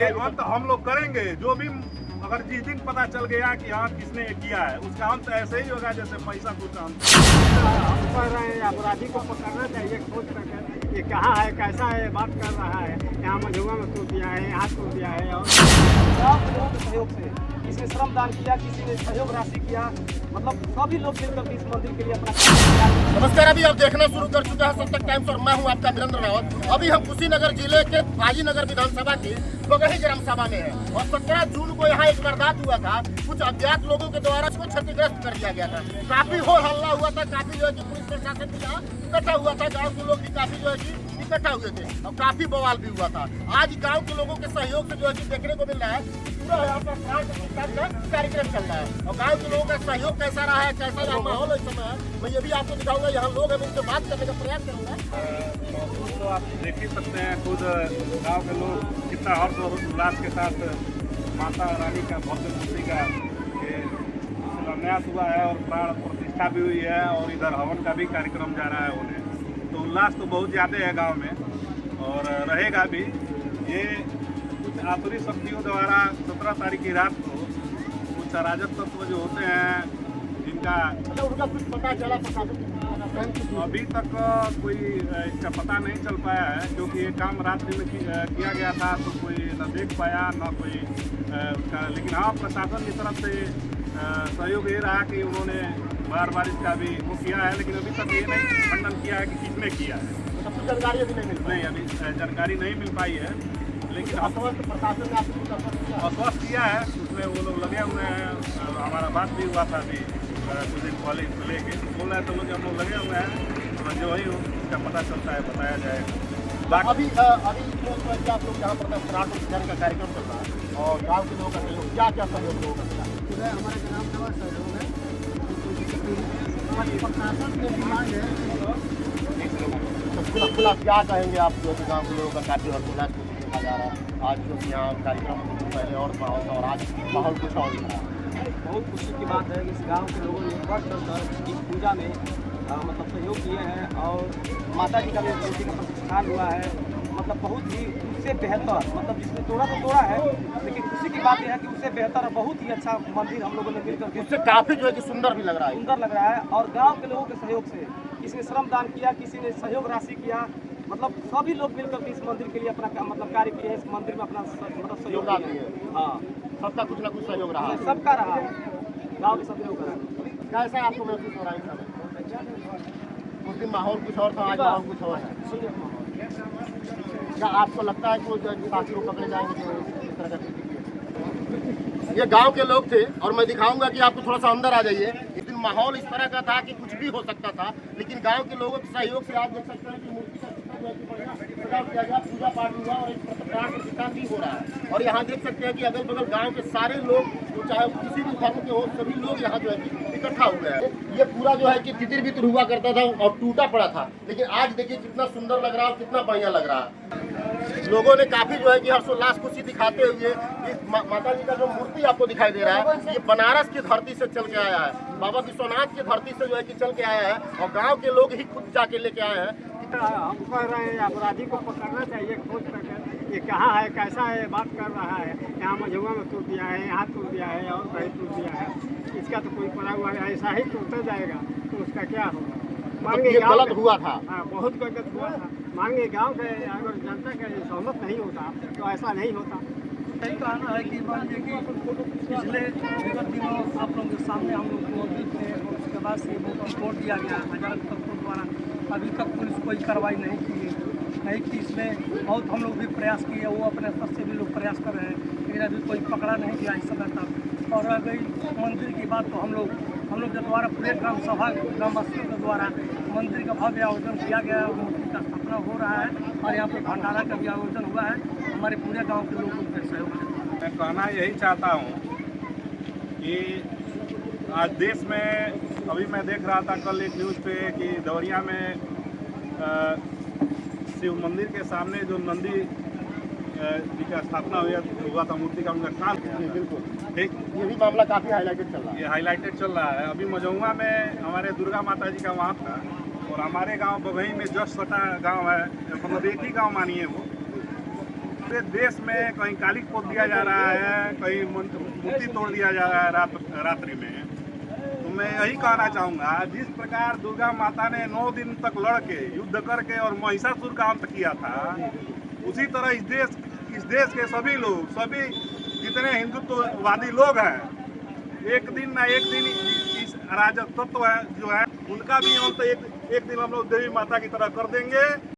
अंत हम लोग करेंगे। जो भी अगर जिस दिन पता चल गया कि हाँ किसने किया है, उसका अंत ऐसे ही होगा जैसे पैसा कुछ अंत। हम कह रहे हैं अपराधी को पकड़ना चाहिए, खोज करके ये कहाँ है, कैसा है, बात कर रहा है। यहाँ मझुआ में तोड़ दिया है, यहाँ तोड़ दिया है। और गाँव के लोगों के सहयोग से किसी ने श्रम दान किया, किसी ने सहयोग राशि किया, मतलब सभी लोग मिलकर इस मंदिर के लिए अपना। नमस्कार, अभी आप देखना शुरू कर चुका है सतत टाइम्स और मैं हूं आपका वीरेंद्र रावत। अभी हम कुशीनगर जिले के बाजीनगर विधानसभा की बगही ग्राम सभा में है और 17 जून को यहाँ एक वारदात हुआ था। कुछ अज्ञात लोगों के द्वारा इसको क्षतिग्रस्त कर दिया गया था। काफी हो हल्ला हुआ था, काफी जो है कि पुलिस प्रशासन भी यहाँ इकट्ठा हुआ था, गाँव के लोग भी काफी जो है कि इकट्ठा हुए थे और काफी बवाल भी हुआ था। आज गाँव के लोगों के सहयोग से जो है कि देखने को मिल रहा है पूरा यहाँ पर कार्यक्रम चल रहा है और गाँव के लोगों का सहयोग कैसा रहा है, कैसा रहा माहौल इस समय है, मैं ये भी आपको दिखाऊंगा। यहाँ लोग हैं, उनसे बात करने का प्रयास करूंगा। तो आप देख ही सकते हैं खुद गांव के लोग कितना हर्ष और उल्लास के साथ माता रानी का भव्य मूर्ति का शिलान्यास हुआ है और प्राण प्रतिष्ठा भी हुई है और इधर हवन का भी कार्यक्रम जा रहा है होने। तो उल्लास तो बहुत ज़्यादा है गांव में और रहेगा भी। ये कुछ आसुरी शक्तियों द्वारा 17 तारीख की रात को कुछ अराजक तत्व जो होते हैं जिनका उनका कुछ पता चला अभी तक कोई इसका पता नहीं चल पाया है, क्योंकि ये काम रात दिन किया गया था तो कोई न देख पाया न कोई उसका। लेकिन हाँ, प्रशासन की तरफ से सहयोग ये रहा कि उन्होंने बार इसका भी वो किया है, लेकिन अभी तक ये नहीं खंडन किया है कि किसने किया है। सब कुछ जानकारी अभी नहीं मिल नहीं, अभी जानकारी नहीं मिल पाई है। लेकिन प्रशासन ने आपको आश्वस्त किया है, उसमें वो लोग लगे हुए हैं। हमारा बात भी हुआ था अभी कुछ दिन पहले इसको लेके, बोल रहे थे लोग हम लोग लगे हुए हैं, जो वही उसका पता चलता है बताया जाएगा। अभी आप लोग यहाँ पर प्राण प्रतिष्ठान का कार्यक्रम चल रहा है और गाँव के लोगों का सहयोग क्या क्या सहयोग लोगों का पूरे हमारे ग्राम सभा सहयोग है। प्रशासन की मांग है। तो खुला क्या कहेंगे आप जो कि गाँव के लोगों का काफी हर्षोल्लास को देखा जा रहा है। आज जो कि यहाँ कार्यक्रम पहले और माहौल था और आज माहौल कुछ और दिख रहा है। बहुत खुशी की बात है कि इस गांव के लोगों ने बढ़ चढ़कर इस पूजा में मतलब सहयोग किए हैं और माता जी का भी मूर्ति का प्रतिष्ठान हुआ है। मतलब बहुत ही उससे बेहतर, मतलब जिसने तोड़ा तो तोड़ा है, लेकिन खुशी की बात यह है कि उससे बेहतर और बहुत ही अच्छा मंदिर हम लोगों ने मिलकर उससे काफी जो है कि सुंदर भी लग रहा है। सुंदर लग रहा है। और गाँव के लोगों के सहयोग से किसी ने श्रम दान किया, किसी ने सहयोग राशि किया, मतलब सभी लोग मिलकर इस मंदिर के लिए अपना मतलब कार्य किया है। इस मंदिर में अपना मतलब सहयोग दिया है। हाँ, सबका कुछ ना कुछ सहयोग रहा है। सबका रहा है, गाँव के सब लोग रहा। कैसा आपको महसूस हो रहा है? उस दिन माहौल कुछ और था, आज माहौल कुछ और है। क्या आपको लगता है कि वो साथी को पकड़े जाएंगे जो इस तरह का? ये गांव के लोग थे और मैं दिखाऊंगा कि आपको थोड़ा सा अंदर आ जाइए। इस दिन माहौल इस तरह का था कि कुछ भी हो सकता था, लेकिन गांव के लोगों के सहयोग से आप देख सकते हैं कि मूर्ति का सजाव किया गया, पूजा पाठ हुआ और एक प्राण प्रतिष्ठान भी हो रहा है। और यहाँ देख सकते हैं कि अगल बगल गाँव के सारे लोग, चाहे किसी भी धर्म के हो, सभी लोग यहाँ जो है कि इकट्ठा हुए हैं। ये पूरा जो है कि तितिर बितर हुआ करता था और टूटा पड़ा था, लेकिन आज देखिए कितना सुंदर लग रहा है और कितना बढ़िया लग रहा है। लोगों ने काफी जो है कि हर्षोल्लास खुशी दिखाते हुए माता जी का जो मूर्ति आपको दिखाई दे रहा है, ये बनारस की धरती से चल के आया है, बाबा विश्वनाथ की धरती से जो है कि चल के आया है और गाँव के लोग ही खुद जाके लेके आए हैं। हम कह रहे हैं अपराधी को पकड़ना चाहिए, खोज करके ये कहाँ है, कैसा है, बात कर रहा है। यहाँ मझुआ में तोड़ दिया है, यहाँ तोड़ दिया है और कहीं तोड़ दिया है। इसका तो कोई पड़ा हुआ है, ऐसा ही टूटता जाएगा तो उसका क्या होगा। मांगे गलत हुआ था। हाँ, बहुत गलत हुआ था। मांगे गाँव के अगर जनता का सहमत नहीं होता तो ऐसा नहीं होता। यही कहना है कि मान लीजिए कि पिछले विगत दिनों आप लोगों के सामने हम लोग मौजूद थे और उसके बाद से वो रिपोर्ट दिया गया हजारों तत्वों द्वारा, अभी तक पुलिस कोई कार्रवाई नहीं की इसमें। बहुत हम लोग भी प्रयास किए, वो अपने स्तर से भी लोग प्रयास कर रहे हैं, लेकिन अभी कोई पकड़ा नहीं गया इस समय तक। और रह गई मंदिर की बात, तो हम लोग के द्वारा पूरे ग्राम सभा ग्रामवासियों के द्वारा मंदिर का भव्य आयोजन किया गया, मूर्ति का स्थापना हो रहा है और यहाँ पर भंडारा का भी आयोजन हुआ है। हमारे पूरे गाँव के लोगों के सहयोग से मैं कहना यही चाहता हूँ कि आज देश में, अभी मैं देख रहा था कल एक न्यूज़ पे कि देवरिया में शिव मंदिर के सामने जो नंदी जी का स्थापना हुआ था, मूर्ति का उनका स्थान। बिल्कुल ठीक, ये भी मामला काफी हाईलाइटेड चल रहा है। ये हाईलाइटेड चल रहा है। अभी मझौआ में हमारे दुर्गा माता जी का वहाँ था और हमारे गांव बघई में जस्ट सटा गांव है, मतलब एक ही गांव मानिए वो। पूरे देश में कहीं काली पोत दिया जा रहा है, कहीं मूर्ति तोड़ दिया जा रहा है रात्रि में। तो मैं यही कहना चाहूँगा, जिस प्रकार दुर्गा माता ने 9 दिन तक लड़ के युद्ध करके और महिषासुर का अंत किया था, उसी तरह इस देश के सभी लोग, सभी जितने हिंदुत्ववादी लोग हैं, एक दिन ना एक दिन इस अराजक तत्व है जो है उनका भी अंत एक दिन हम लोग देवी माता की तरह कर देंगे।